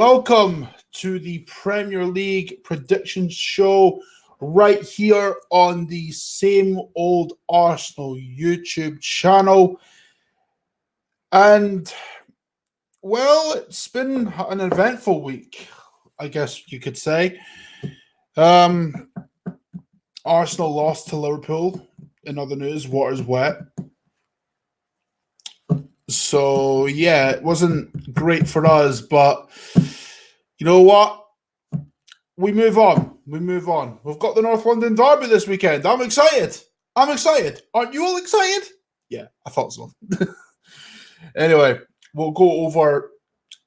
Welcome to the Premier League Predictions Show right here on the same old Arsenal YouTube channel. And, well, it's been an eventful week, I guess you could say. Arsenal lost to Liverpool. In other news, water's wet. So, yeah, it wasn't great for us, but you know what? We move on. We've got the North London Derby this weekend. I'm excited. Aren't you all excited? Yeah, I thought so. Anyway, we'll go over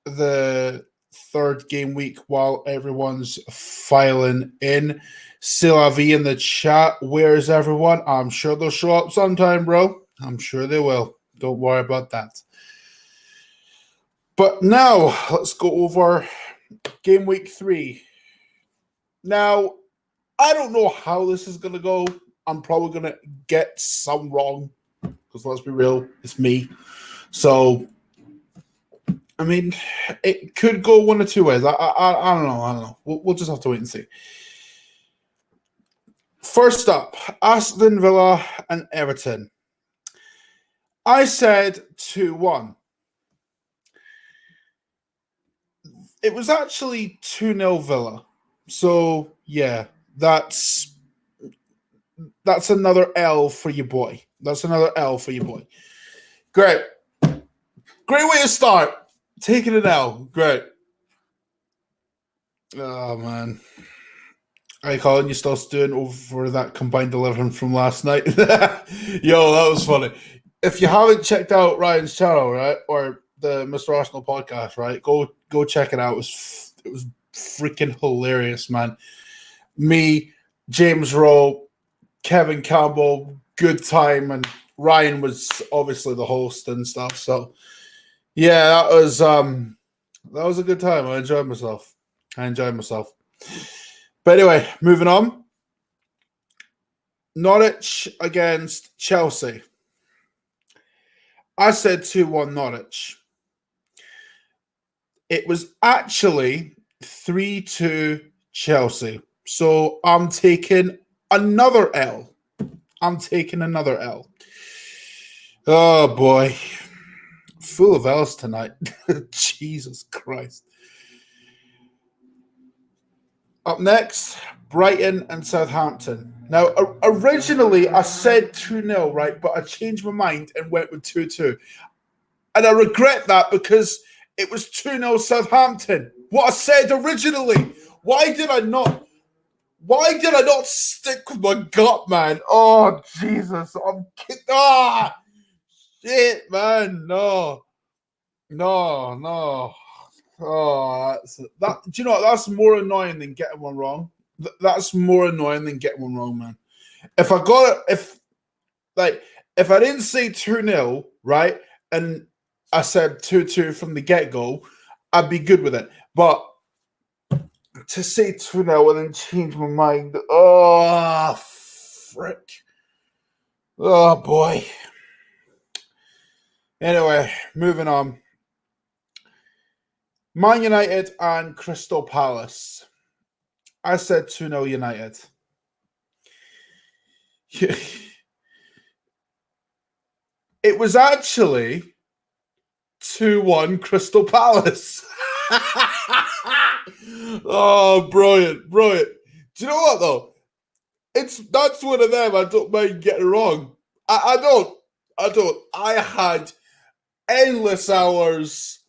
the third game week while everyone's filing in. C'est la vie in the chat. Where's everyone? I'm sure they'll show up sometime, bro. I'm sure they will. Don't worry about that. But now, let's go over game week 3. Now, I don't know how this is going to go. I'm probably going to get some wrong because let's be real, it's me. So, I mean, it could go one or two ways. I don't know. We'll just have to wait and see. First up, Aston Villa and Everton. I said 2-1. It was actually 2-0 Villa. So, yeah, that's another L for your boy. Great. Great way to start. Taking an L. Great. Oh, man. Hey, Colin, you still stewing over that combined 11 from last night? Yo, that was funny. If you haven't checked out Ryan's channel, right, or the Mr. Arsenal podcast, right, go check it out. It was freaking hilarious, man. Me, James Rowe, Kevin Campbell, good time, and Ryan was obviously the host and stuff. So, yeah, that was a good time. I enjoyed myself. But anyway, moving on. Norwich against Chelsea. I said 2-1 Norwich. It was actually 3-2 Chelsea. So I'm taking another L. Oh, boy. Full of L's tonight. Jesus Christ. Up next, Brighton and Southampton. Now, originally I said 2-0, right? But I changed my mind and went with 2-2. And I regret that because it was 2-0 Southampton. What I said originally. Why did I not stick with my gut, man? Oh, Jesus. Shit, man. No. Oh, do you know what? That's more annoying than getting one wrong. That's more annoying than getting one wrong, man. If I didn't say 2-0, right, and I said 2-2 from the get-go, I'd be good with it. But to say 2-0 and then change my mind, oh, frick. Oh, boy. Anyway, moving on. Man United and Crystal Palace. I said 2-0 United. It was actually 2-1 Crystal Palace. Oh, brilliant. Do you know what, though? That's one of them I don't mind getting wrong. I don't. I had endless hours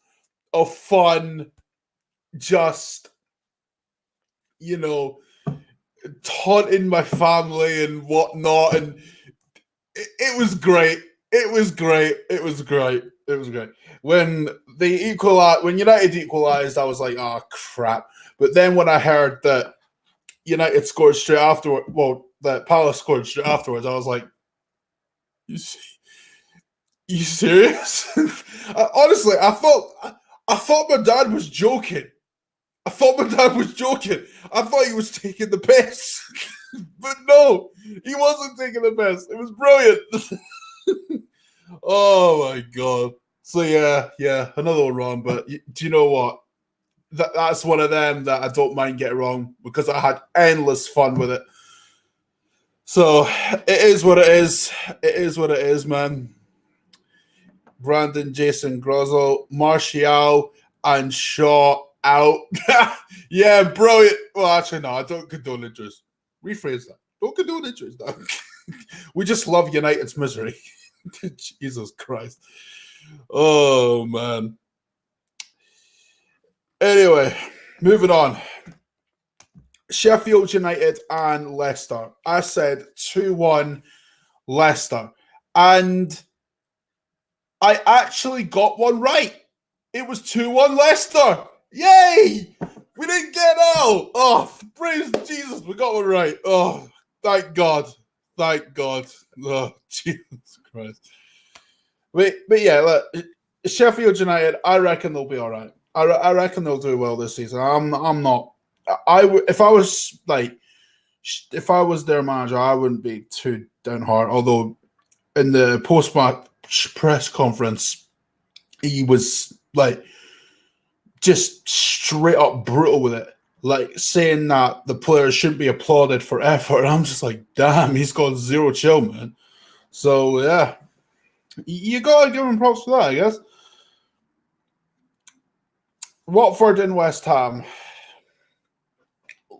of fun just, taunting my family and whatnot, and it was great. When when United equalized, I was like, oh crap. But then when I heard that United scored straight afterward, that Palace scored straight afterwards, I was like, you serious? Honestly, I thought my dad was joking. I thought he was taking the piss. But no, he wasn't taking the piss. It was brilliant. Oh, my God. So, yeah, another one wrong. But do you know what? that's one of them that I don't mind getting wrong because I had endless fun with it. So it is what it is. It is what it is, man. Brandon, Jason, Grozzo, Martial, and Shaw out. Yeah, brilliant. Well, actually, no, I don't condone injuries. Rephrase that. Don't condone injuries. No. We just love United's misery. Jesus Christ. Oh, man. Anyway, moving on. Sheffield United and Leicester. I said 2-1 Leicester. And I actually got one right. It was 2-1 Leicester. Yay! We didn't get out. Oh, praise Jesus, we got one right. Oh, thank God. Thank God. Oh, Jesus Christ. But yeah, look, Sheffield United, I reckon they'll be all right. I reckon they'll do well this season. I'm not. If I was their manager, I wouldn't be too downhearted. Although in the post-match press conference, he was like just straight up brutal with it, like saying that the players shouldn't be applauded for effort. I'm just like, damn, he's got zero chill, man. So yeah, you gotta give him props for that, I guess. Watford and West Ham.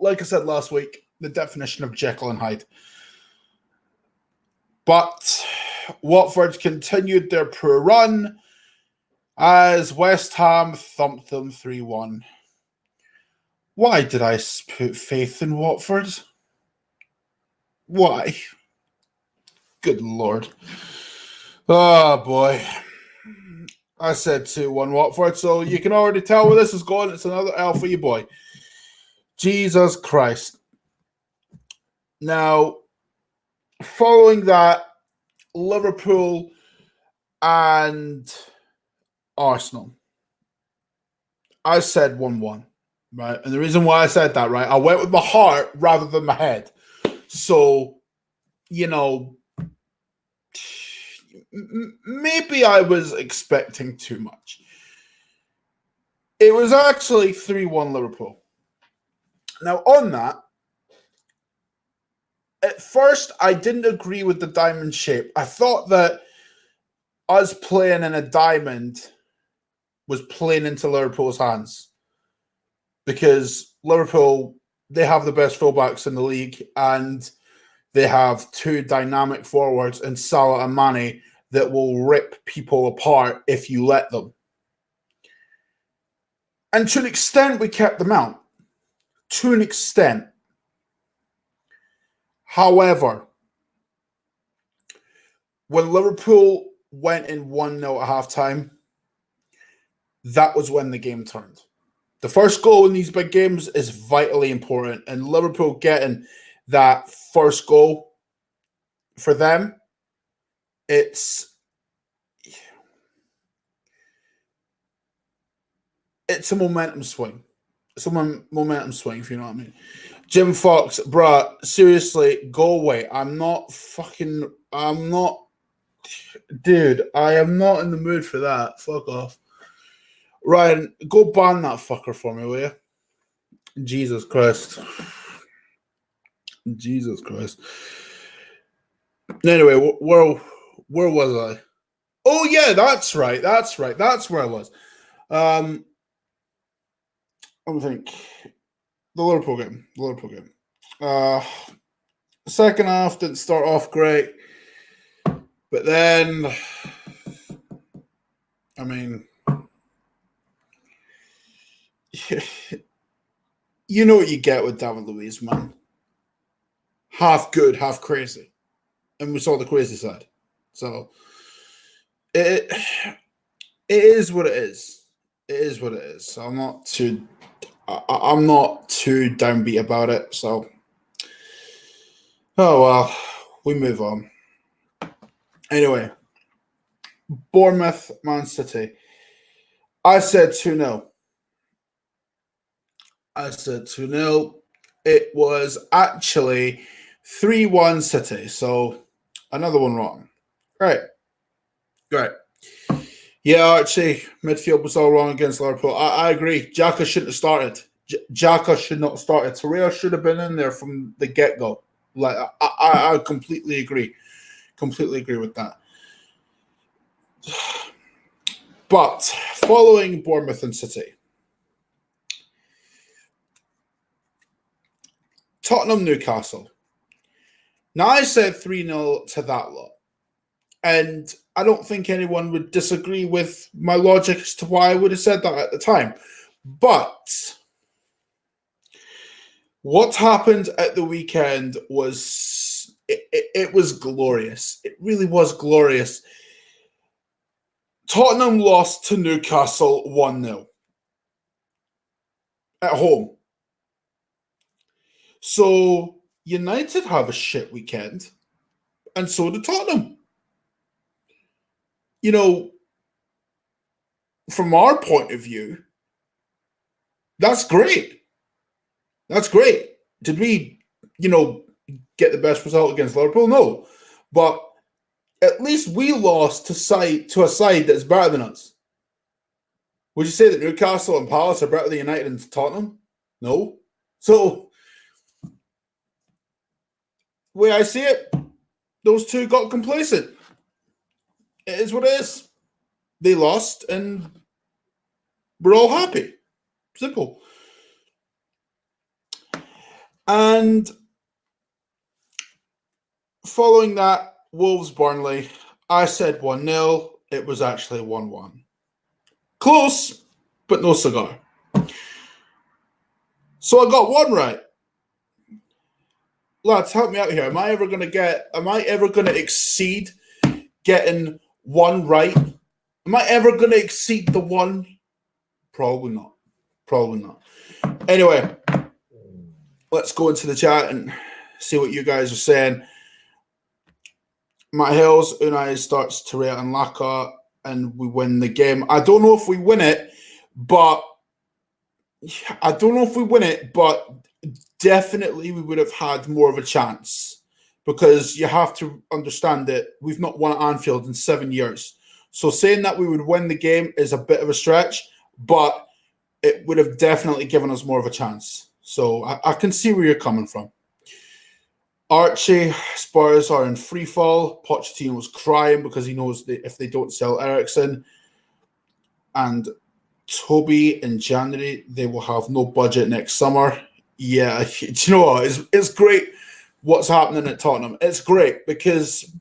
Like I said last week, the definition of Jekyll and Hyde. But Watford continued their poor run as West Ham thumped them 3-1. Why did I put faith in Watford? Why? Good Lord. Oh, boy. I said 2-1 Watford, so you can already tell where this is going. It's another L for you, boy. Jesus Christ. Now, following that, Liverpool and Arsenal. I said 1-1, right? And the reason why I said that, right, I went with my heart rather than my head. So, you know, maybe I was expecting too much. It was actually 3-1 Liverpool. Now, on that, at first, I didn't agree with the diamond shape. I thought that us playing in a diamond was playing into Liverpool's hands because Liverpool, they have the best fullbacks in the league and they have two dynamic forwards in Salah and Mane that will rip people apart if you let them. And to an extent, we kept them out. To an extent. However, when Liverpool went in 1-0 at halftime, that was when the game turned. The first goal in these big games is vitally important, and Liverpool getting that first goal for them, it's a momentum swing. It's a momentum swing, if you know what I mean. Jim Fox, bruh, seriously, go away. Dude, I am not in the mood for that. Fuck off. Ryan, go ban that fucker for me, will you? Jesus Christ. Jesus Christ. Anyway, where was I? Oh, yeah, that's right. That's where I was. I think the Liverpool game. Second half didn't start off great, but then, I mean, you know what you get with David Luiz, man. Half good, half crazy, and we saw the crazy side. So it is what it is. It is what it is. So I'm not too downbeat about it. So, oh well, we move on. Anyway, Bournemouth, Man City. I said 2-0. It was actually 3-1 City. So another one wrong. Right. Yeah, Archie, midfield was all wrong against Liverpool. I agree. Xhaka shouldn't have started. Xhaka should not have started. Torreira should have been in there from the get go. Like I completely agree. Completely agree with that. But following Bournemouth and City, Tottenham Newcastle. Now I said 3-0 to that lot. And I don't think anyone would disagree with my logic as to why I would have said that at the time. But what happened at the weekend was it was glorious. It really was glorious. Tottenham lost to Newcastle 1-0 at home. So United have a shit weekend, and so did Tottenham. You know, from our point of view, that's great. That's great. Did we, get the best result against Liverpool? No. But at least we lost to a side that's better than us. Would you say that Newcastle and Palace are better than United and Tottenham? No. So, the way I see it, those two got complacent. It is what it is. They lost, and we're all happy. Simple. And following that, Wolves Burnley, I said 1-0. It was actually 1-1. Close, but no cigar. So I got one right. Lads, help me out here. Am I ever going to exceed getting one right? Am I ever going to exceed the one? Probably not. Probably not. Anyway, let's go into the chat and see what you guys are saying. Matt Hills, Unai starts Torreira and Laka, and we win the game. I don't know if we win it, but definitely we would have had more of a chance, because you have to understand that we've not won at Anfield in 7 years. So saying that we would win the game is a bit of a stretch, but it would have definitely given us more of a chance. So I can see where you're coming from. Archie, Spurs are in free fall. Pochettino was crying because he knows that if they don't sell Eriksen and Toby in January, they will have no budget next summer. Yeah, do you know what? It's great what's happening at Tottenham. It's great because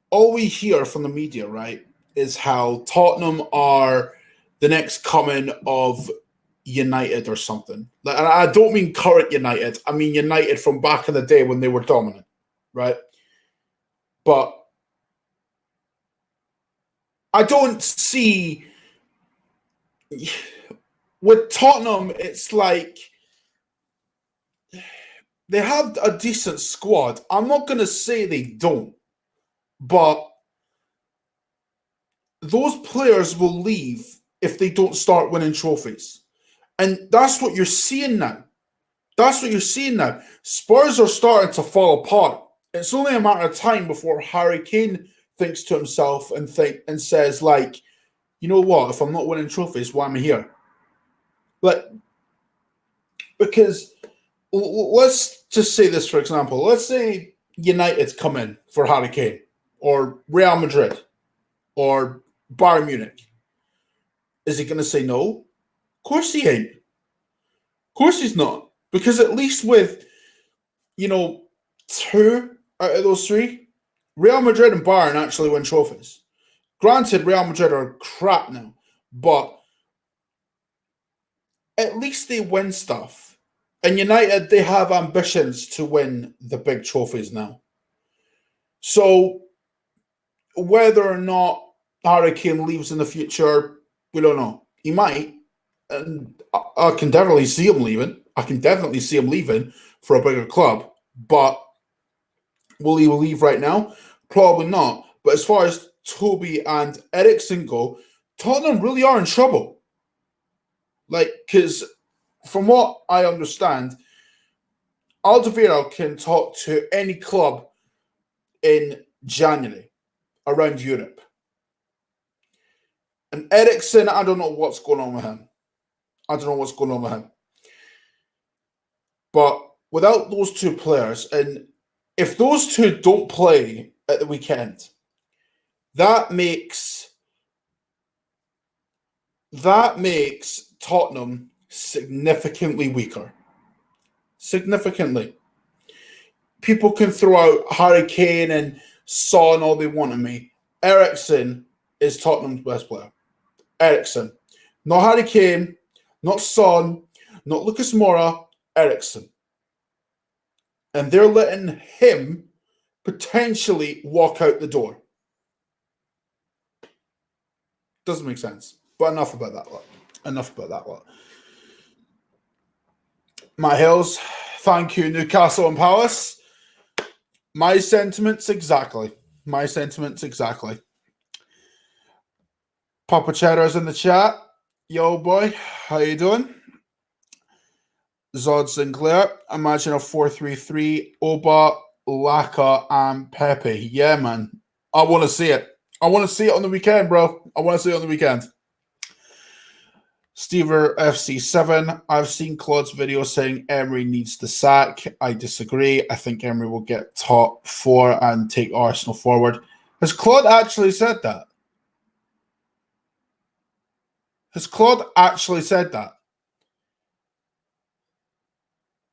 all we hear from the media, right, is how Tottenham are the next coming of United or something. And I don't mean current United. I mean United from back in the day when they were dominant, right? But I don't see... With Tottenham, it's like they have a decent squad. I'm not going to say they don't, but those players will leave if they don't start winning trophies. And that's what you're seeing now. Spurs are starting to fall apart. It's only a matter of time before Harry Kane thinks to himself and says, like, you know what? If I'm not winning trophies, why am I here? Because let's just say this, for example. Let's say United come in for Harry Kane, or Real Madrid, or Bayern Munich. Is he going to say no? Of course he ain't. Of course he's not. Because at least with, 2 out of those 3, Real Madrid and Bayern actually win trophies. Granted, Real Madrid are crap now, but at least they win stuff. And United, they have ambitions to win the big trophies now. So whether or not Harry Kane leaves in the future, we don't know. He might. And I can definitely see him leaving. For a bigger club. But will he leave right now? Probably not. But as far as Toby and Eriksen go, Tottenham really are in trouble. Because from what I understand, Alderweireld can talk to any club in January around Europe. And Eriksen, I don't know what's going on with him. But without those two players, and if those two don't play at the weekend, that makes Tottenham significantly weaker. Significantly. People can throw out Harry Kane and Son all they want of me. Eriksen is Tottenham's best player. Eriksen. Not Harry Kane, not Son, not Lucas Moura, Eriksen. And they're letting him potentially walk out the door. Doesn't make sense. But enough about that lot. Matt Hills, thank you, Newcastle and Palace. My sentiments exactly. Papa Cheddar's in the chat. Yo, boy, how you doing? Zod Sinclair, imagine a 4-3-3, Oba, Laka, and Pepe. Yeah, man. I want to see it. I want to see it on the weekend, bro. Stever FC7, I've seen Claude's video saying Emery needs the sack. I disagree. I think Emery will get top 4 and take Arsenal forward. Has Claude actually said that?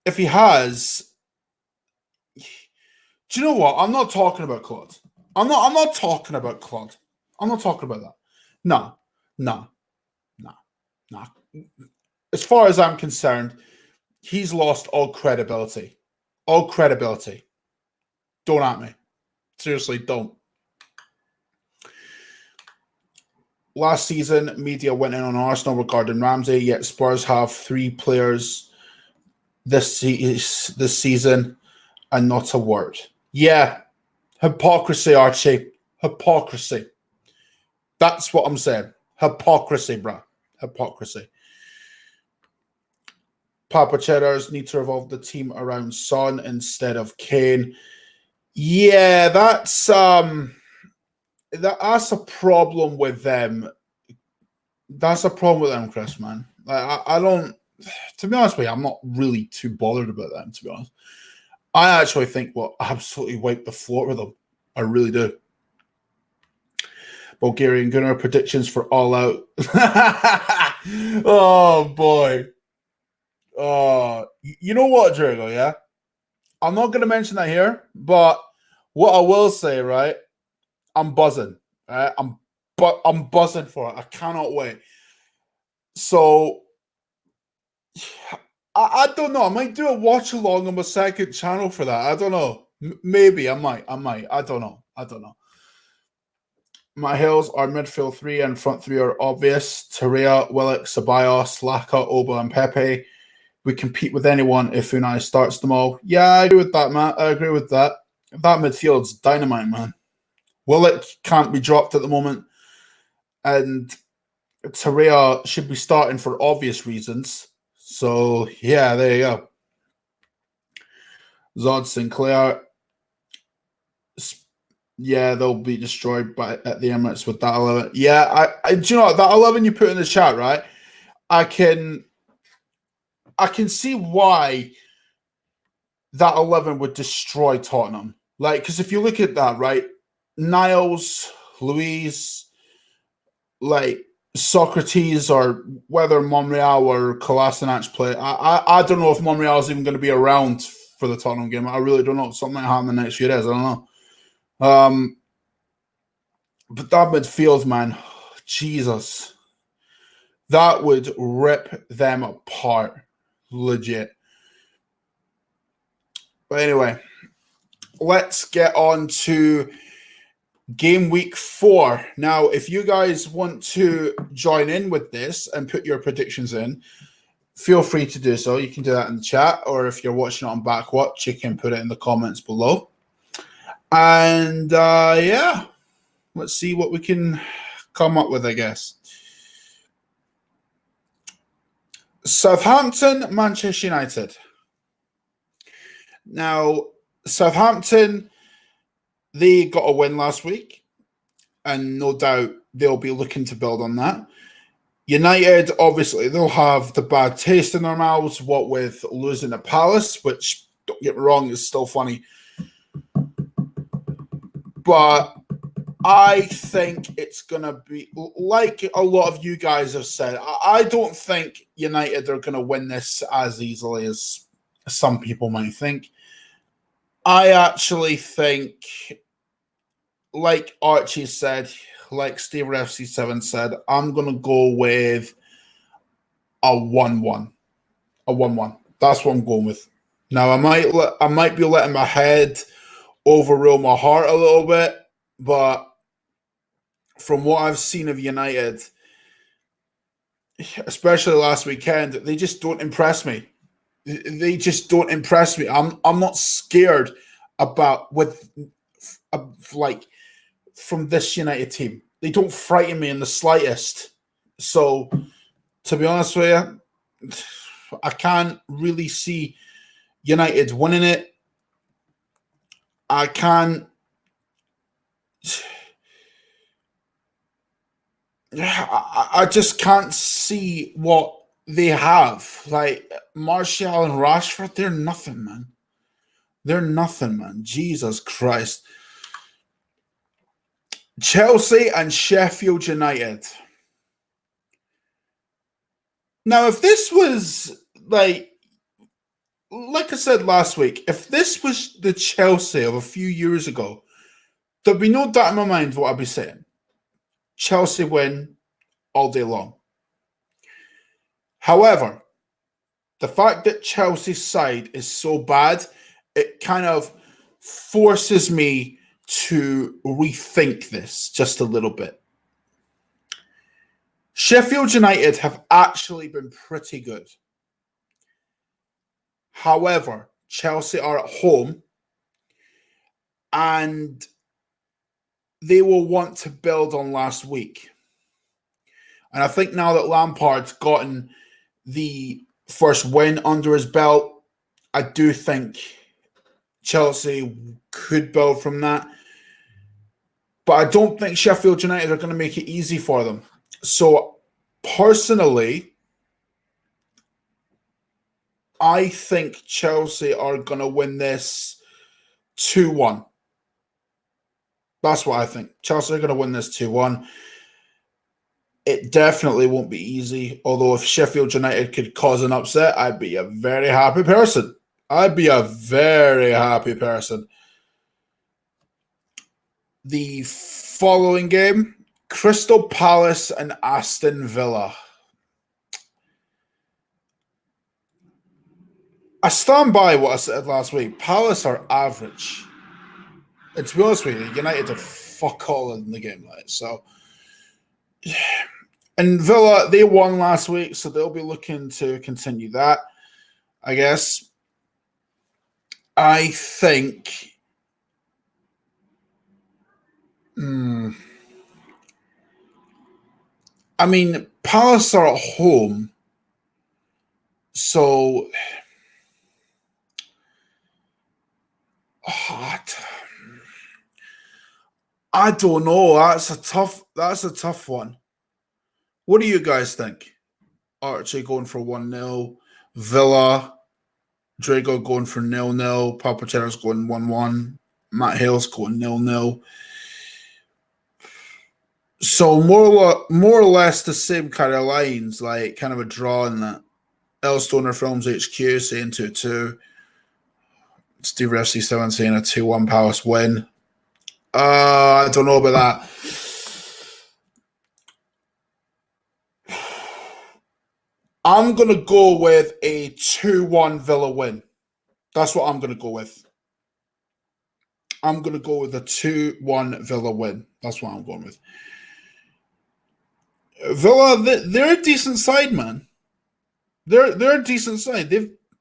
If he has, do you know what? I'm not talking about Claude. I'm not talking about Claude. I'm not talking about that. No. As far as I'm concerned, he's lost all credibility. Don't at me. Seriously, don't. Last season, media went in on Arsenal regarding Ramsey, yet Spurs have 3 players this season and not a word. Yeah. Hypocrisy, Archie. Hypocrisy. That's what I'm saying. Hypocrisy, bro. Hypocrisy. Papa Cheddars need to revolve the team around Son instead of Kane. Yeah, that's a problem with them. That's a problem with them, Chris, man. I don't. To be honest with you, I'm not really too bothered about them. To be honest, I actually think we'll absolutely wipe the floor with them. I really do. Bulgarian Gunner predictions for All Out. Oh boy. You know what, Drago, yeah? I'm not going to mention that here, but what I will say, right? I'm buzzing. Right? I'm buzzing for it. I cannot wait. So, I don't know. I might do a watch along on my second channel for that. I don't know. Maybe I might. I don't know. My Hills are midfield 3 and front 3 are obvious. Torreira, Willock, Ceballos, Laka, Oba, and Pepe. We compete with anyone if Unai starts them all. Yeah, I agree with that, Matt. I agree with that. That midfield's dynamite, man. Willock can't be dropped at the moment. And Torreira should be starting for obvious reasons. So, yeah, there you go. Zod Sinclair. Yeah, they'll be destroyed at the Emirates with that 11. Yeah, do you know what? That 11 you put in the chat, right? I can see why that 11 would destroy Tottenham. Like, because if you look at that, right? Niles, Luis, like Socrates, or whether Monreal or Kolasinac play. I don't know if Monreal is even going to be around for the Tottenham game. I really don't know. Something might happen in the next few days. I don't know. But that midfield, man, Jesus, that would rip them apart. Legit. But anyway, let's get on to game week 4. Now, if you guys want to join in with this and put your predictions in, feel free to do so. You can do that in the chat, or if you're watching it on Backwatch, you can put it in the comments below. And yeah, let's see what we can come up with, I guess. Southampton, Manchester United. Now, Southampton, they got a win last week, and no doubt they'll be looking to build on that. United, obviously, they'll have the bad taste in their mouths, what with losing to Palace, which, don't get me wrong, is still funny. But I think it's going to be, like a lot of you guys have said, I don't think United are going to win this as easily as some people might think. I actually think, like Archie said, like Steve FC7 said, I'm going to go with a 1-1. A 1-1. That's what I'm going with. Now, I might be letting my head overrule my heart a little bit, but from what I've seen of United, especially last weekend, they just don't impress me. They just don't impress me. I'm not scared about like from this United team. They don't frighten me in the slightest. So, to be honest with you, I can't really see United winning it. I can't. I just can't see what they have. Like Martial and Rashford, they're nothing, man. They're nothing, man. Jesus Christ. Chelsea and Sheffield United. Now, if this was like I said last week, if this was the Chelsea of a few years ago, there'd be no doubt in my mind what I'd be saying. Chelsea win all day long. However, the fact that Chelsea's side is so bad, it kind of forces me to rethink this just a little bit. Sheffield United have actually been pretty good. However, Chelsea are at home and they will want to build on last week. And I think now that Lampard's gotten the first win under his belt, I do think Chelsea could build from that. But I don't think Sheffield United are going to make it easy for them. So, personally, I think Chelsea are going to win this 2-1. That's what I think. Chelsea are going to win this 2-1. It definitely won't be easy. Although if Sheffield United could cause an upset, I'd be a very happy person. I'd be a very happy person. The following game, Crystal Palace and Aston Villa. I stand by what I said last week. Palace are average. And to be honest with you, United are fuck all in the game. Like, so, and Villa, they won last week, so they'll be looking to continue that, I guess. I think... I mean, Palace are at home, so... I don't know. That's a tough one. What do you guys think? Archie going for 1-0. Villa, Drago going for 0-0. Papachero's going 1-1. Matt Hale's going 0-0. So more or less the same kind of lines, like kind of a draw in that. Elstoner Films HQ saying 2-2. Steve FC7 saying a 2-1 Palace win. I don't know about that. I'm going to go with a 2-1 Villa win. That's what I'm going to go with. I'm going to go with a 2-1 Villa win. That's what I'm going with. Villa, they're a decent side, man. They're a decent side.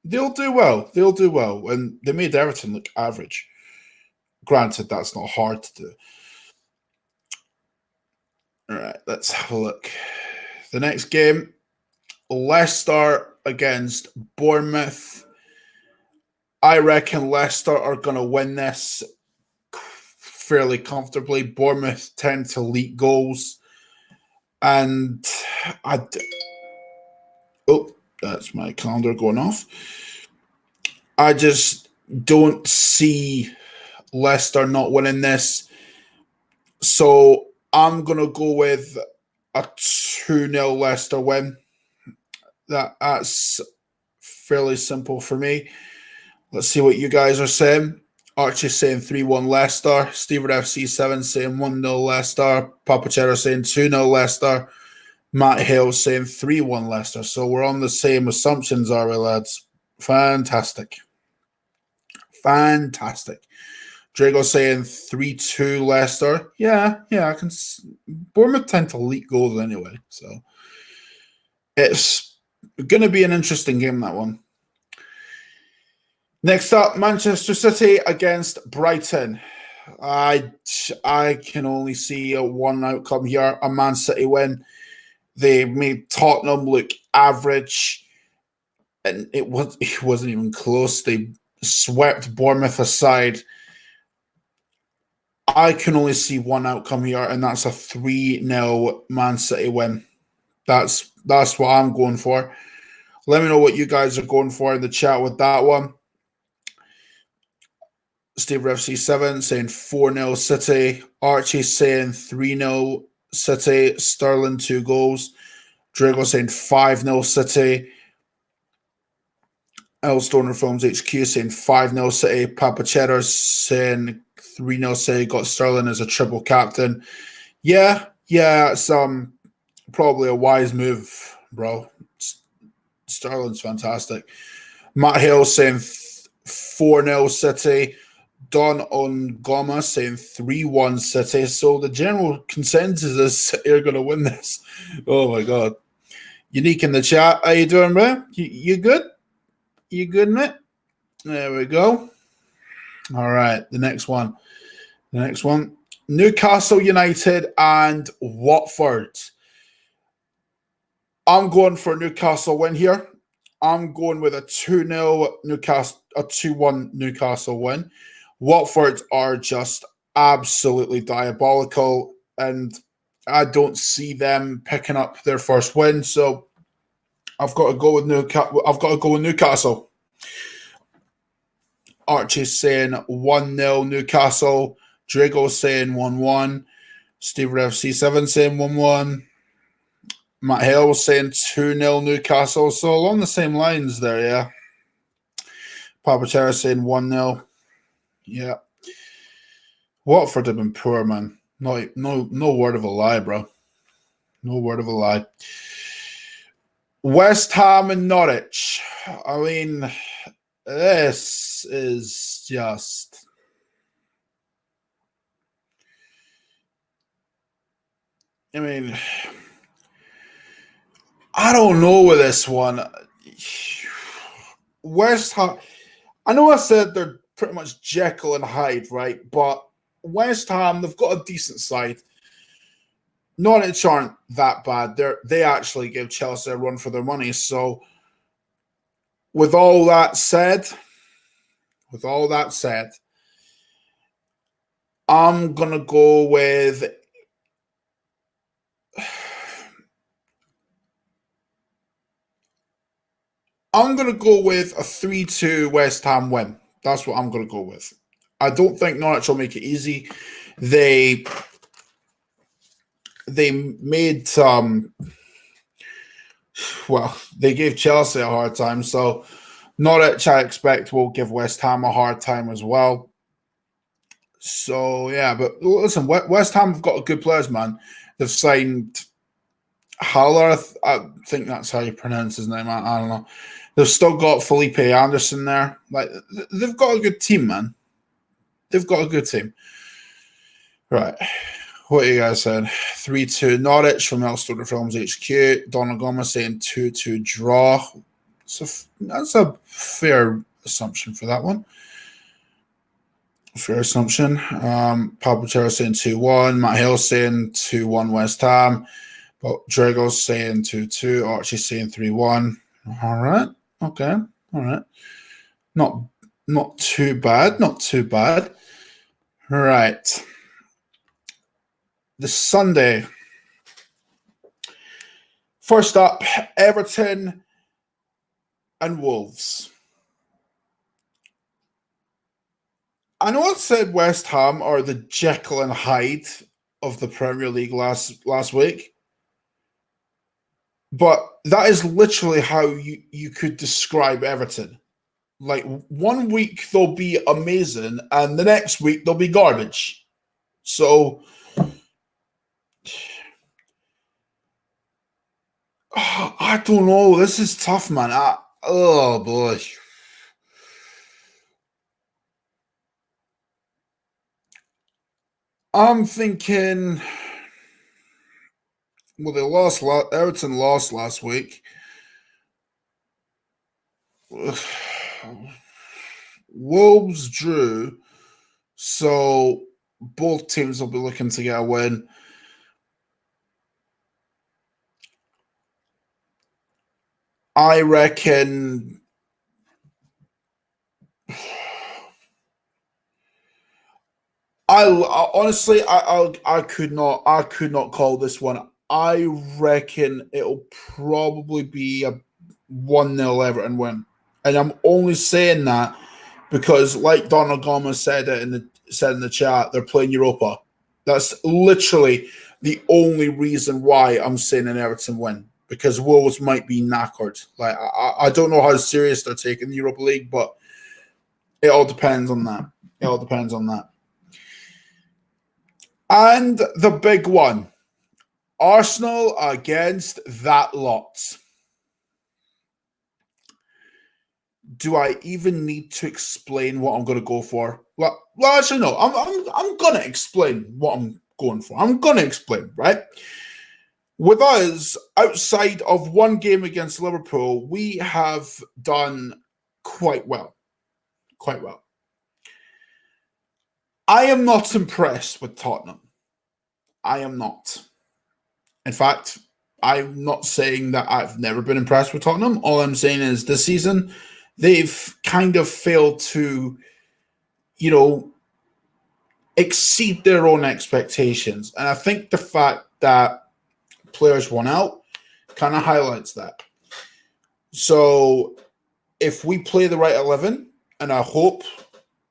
They'll do well. They'll do well. And they made Everton look average. Granted, that's not hard to do. All right, let's have a look. The next game, Leicester against Bournemouth. I reckon Leicester are going to win this fairly comfortably. Bournemouth tend to leak goals. And oh, that's my calendar going off. I just don't see Leicester not winning this. So I'm going to go with a 2-0 Leicester win. That's fairly simple for me. Let's see what you guys are saying. Archie's saying 3-1 Leicester. Steven FC7 saying 1-0 Leicester. Papa Cheddar saying 2-0 Leicester. Matt Hale saying 3-1 Leicester. So we're on the same assumptions, are we, lads? Fantastic. Fantastic. Drago saying 3-2 Leicester. Yeah, I can. Bournemouth tend to leak goals anyway. So it's going to be an interesting game, that one. Next up, Manchester City against Brighton. I can only see one outcome here, a Man City win. They made Tottenham look average, and it wasn't even close. They swept Bournemouth aside. I can only see one outcome here, and that's a 3-0 Man City win. That's what I'm going for. Let me know what you guys are going for in the chat with that one. Steve FC7 saying 4-0 City. Archie saying 3-0 City. Sterling 2 goals. Drago saying 5-0 City. Stoner Films HQ saying 5-0 City. Papa Cheddar saying 3-0 City. Got Sterling as a triple captain. Yeah, it's probably a wise move, bro. Sterling's fantastic. Matt Hill saying 4-0 City. Don on Goma saying 3-1 City. So the general consensus is City are going to win this. Oh my God. Unique in the chat. How you doing, bro? You good? You good, mate? There we go. All right. The next one. Newcastle United and Watford. I'm going for a Newcastle win here. I'm going with a 2-0 Newcastle, a 2-1 Newcastle win. Watford are just absolutely diabolical, and I don't see them picking up their first win. So I've got to go with Newcastle. Archie's saying 1-0 Newcastle. Drago saying 1-1. Steve FC7 saying 1-1. Matt Hill saying 2-0 Newcastle. So along the same lines there, yeah. Papa Terra saying 1-0. Yeah. Watford have been poor, man. No word of a lie, bro. No word of a lie. West Ham and Norwich. I mean, this is just... I mean, I don't know with this one. West Ham... I know I said they're pretty much Jekyll and Hyde, right? But West Ham, they've got a decent side. Norwich aren't that bad. They actually give Chelsea a run for their money. So, with all that said, I'm gonna go with a 3-2 West Ham win. That's what I'm gonna go with. I don't think Norwich will make it easy. They made they gave Chelsea a hard time. So Norwich, I expect, will give West Ham a hard time as well. So yeah, but listen, West Ham have got good players, man. They've signed Haller. I think that's how you pronounce his name. I don't know. They've still got Felipe Anderson there. Like, they've got a good team, man. They've got a good team. Right. What are you guys saying? 3-2 Norwich from Elstoner Films HQ. Donald Gomez saying 2-2 draw. That's a fair assumption for that one. Fair assumption. Pablo Terra saying 2-1. Matt Hill saying 2-1 West Ham. But Drago's saying 2-2. Archie saying 3-1. All right. Okay. All right. Not too bad. Not too bad. Right. The Sunday First up, Everton and Wolves. I know I said West Ham are the Jekyll and Hyde of the Premier League last week, but that is literally how you could describe Everton. Like, one week they'll be amazing, and the next week they'll be garbage. So, I don't know. This is tough, man. Oh boy. I'm thinking. Well, they lost. Everton lost last week. Wolves drew, so both teams will be looking to get a win. I reckon. I honestly, I could not call this one. I reckon it'll probably be a 1-0 Everton win, and I'm only saying that because, like Donald Gomez said in the chat, they're playing Europa. That's literally the only reason why I'm saying an Everton win, because Wolves might be knackered. Like, I don't know how serious they're taking the Europa League, but it all depends on that. It all depends on that. And the big one, Arsenal against that lot. Do I even need to explain what I'm going to go for? Well, actually, no. I'm going to explain what I'm going for. I'm going to explain, right? With us, outside of one game against Liverpool, we have done quite well. Quite well. I am not impressed with Tottenham. I am not. In fact, I'm not saying that I've never been impressed with Tottenham. All I'm saying is this season, they've kind of failed to, exceed their own expectations. And I think the fact that players won out kind of highlights that. So if we play the right 11, and I hope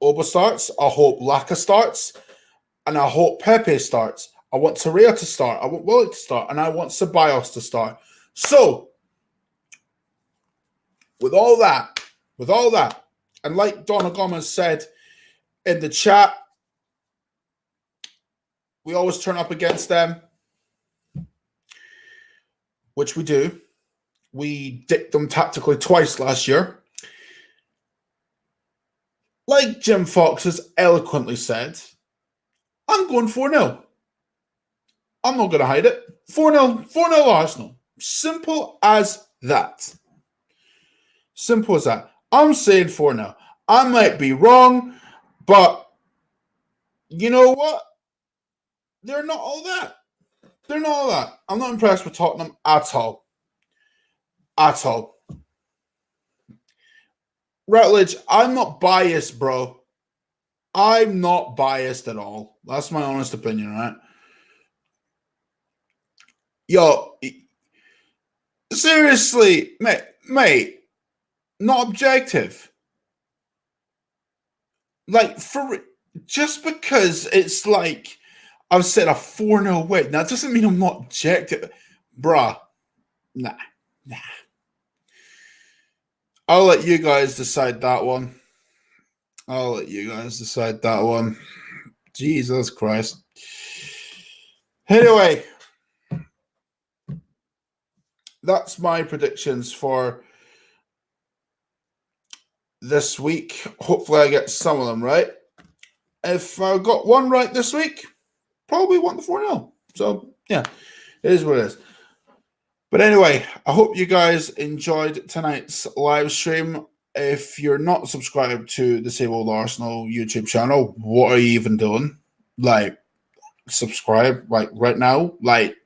Oba starts, I hope Laka starts, and I hope Pepe starts. I want Torreira to start, I want Willock to start, and I want Ceballos to start. So, with all that, and like Donna Gomez said in the chat, we always turn up against them, which we do. We dicked them tactically twice last year. Like Jim Fox has eloquently said, I'm going 4-0. I'm not going to hide it. 4-0 Arsenal. Simple as that. Simple as that. I'm saying 4-0. I might be wrong, but you know what? They're not all that. They're not all that. I'm not impressed with Tottenham at all. At all. Rutledge, I'm not biased, bro. I'm not biased at all. That's my honest opinion, right? Yo, seriously, mate, not objective. Like, just because it's like I've said a 4-0 win, that doesn't mean I'm not objective. Bruh, nah. I'll let you guys decide that one. Jesus Christ. Anyway, that's my predictions for this week. Hopefully I get some of them right. If I got one right this week, probably want the 4-0. So, yeah, it is what it is. But anyway, I hope you guys enjoyed tonight's live stream. If you're not subscribed to the Same Old Arsenal YouTube channel, what are you even doing? Like, subscribe, like, right now. Like,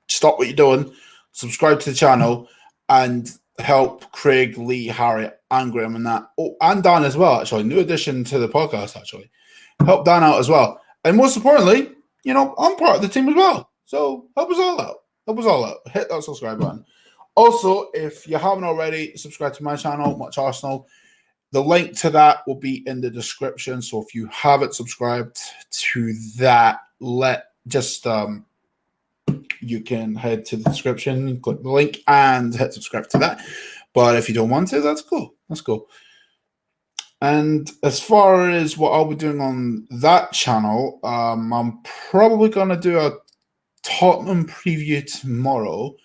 stop what you're doing, subscribe to the channel, and help Craig, Lee, Harry, and Graham and that. Oh, and Dan as well, actually. New addition to the podcast, actually. Help Dan out as well. And most importantly, I'm part of the team as well. So help us all out. Hit that subscribe button. Also, if you haven't already, subscribe to my channel, Much Arsenal. The link to that will be in the description. So if you haven't subscribed to that, you can head to the description, click the link, and hit subscribe to that. But if you don't want to, that's cool. That's cool. And as far as what I'll be doing on that channel, I'm probably going to do a Tottenham preview tomorrow,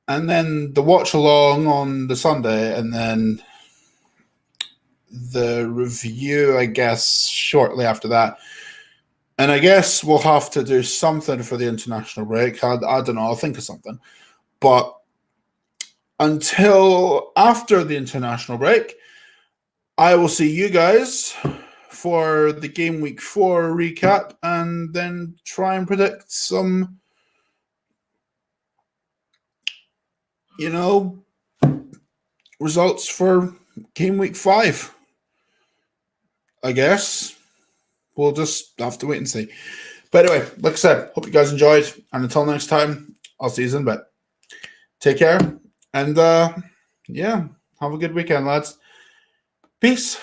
and then the watch along on the Sunday, and then the review, I guess, shortly after that. And I guess we'll have to do something for the international break. I don't know. I'll think of something. But until after the international break, I will see you guys for the game week 4 recap, and then try and predict some, results for game week 5. I guess we'll just have to wait and see. But anyway, like I said, hope you guys enjoyed. And until next time, I'll see you in a bit. Take care. And have a good weekend, lads. Peace.